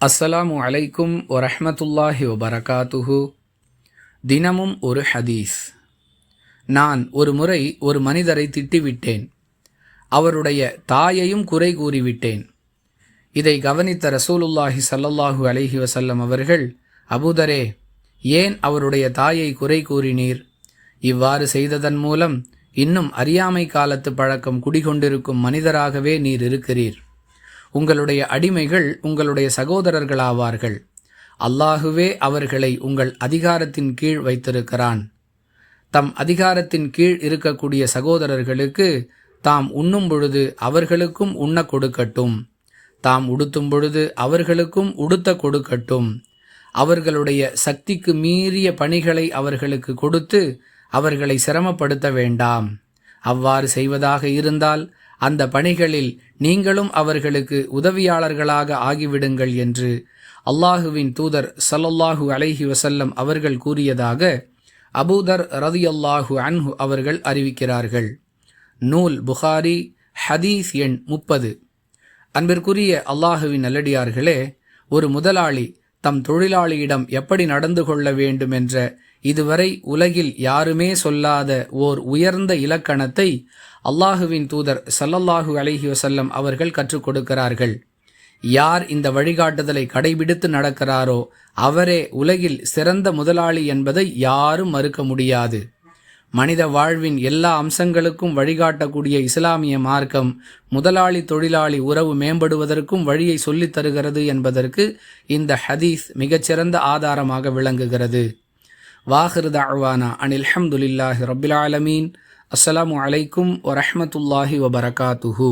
அஸ்ஸலாமு அலைக்கும் வரஹ்மத்துல்லாஹி வபரகாத்துஹு. தினமும் ஒரு ஹதீஸ். நான் ஒரு முறை ஒரு மனிதரை திட்டிவிட்டேன். அவருடைய தாயையும் குறை கூறிவிட்டேன். இதை கவனித்த ரசூலுல்லாஹி ஸல்லல்லாஹு அலைஹி வஸல்லம் அவர்கள், அபூதரே, ஏன் அவருடைய தாயை குறை கூறினீர்? இவ்வாறு செய்ததன் மூலம் இன்னும் அறியாமை காலத்து பழக்கம் குடிகொண்டிருக்கும் மனிதராகவே நீர் இருக்கிறீர். உங்களுடைய அடிமைகள் உங்களுடைய சகோதரர்களாவார்கள். அல்லாஹுவே அவர்களை உங்கள் அதிகாரத்தின் கீழ் வைத்திருக்கிறான். தம் அதிகாரத்தின் கீழ் இருக்கக்கூடிய சகோதரர்களுக்கு தாம் உண்ணும் பொழுது அவர்களுக்கும் உண்ண கொடுக்கட்டும். தாம் உடுத்தும் பொழுது அவர்களுக்கும் உடுத்த கொடுக்கட்டும். அவர்களுடைய சக்திக்கு மீறிய பணிகளை அவர்களுக்கு கொடுத்து அவர்களை சிரமப்படுத்த வேண்டாம். அவ்வாறு செய்வதாக இருந்தால் அந்த பணிகளில் நீங்களும் அவர்களுக்கு உதவியாளர்களாக ஆகிவிடுங்கள் என்று அல்லாஹுவின் தூதர் ஸல்லல்லாஹு அலைஹி வஸல்லம் அவர்கள் கூறியதாக அபூதர் ரலியல்லாஹு அன்ஹு அவர்கள் அறிவிக்கிறார்கள். நூல் புகாரி, ஹதீஸ் எண் 30. அன்பிற்குரிய அல்லாஹுவின் நல்லடியார்களே, ஒரு முதலாளி தம் தொழிலாளியிடம் எப்படி நடந்து கொள்ள வேண்டும் என்ற இதுவரை உலகில் யாருமே சொல்லாத ஓர் உயர்ந்த இலக்கணத்தை அல்லாஹுவின் தூதர் ஸல்லல்லாஹு அலைஹி வஸல்லம் அவர்கள் கற்றுக் கொடுக்கிறார்கள். யார் இந்த வழிகாட்டுதலை கடைபிடித்து நடக்கிறாரோ அவரே உலகில் சிறந்த முதலாளி என்பதை யாரும் மறுக்க முடியாது. மனித வாழ்வின் எல்லா அம்சங்களுக்கும் வழிகாட்டக்கூடிய இஸ்லாமிய மார்க்கம் முதலாளி தொழிலாளி உறவு மேம்படுவதற்கும் வழியை சொல்லித் தருகிறது என்பதற்கு இந்த ஹதீஸ் மிகச்சிறந்த ஆதாரமாக விளங்குகிறது. வாஹிரு தஅவானா அனில் ஹம்துலில்லாஹி ரப்பில் ஆலமீன். அஸ்ஸலாமு அலைக்கும் வரஹ்மத்துல்லாஹி வபரகாத்துஹு.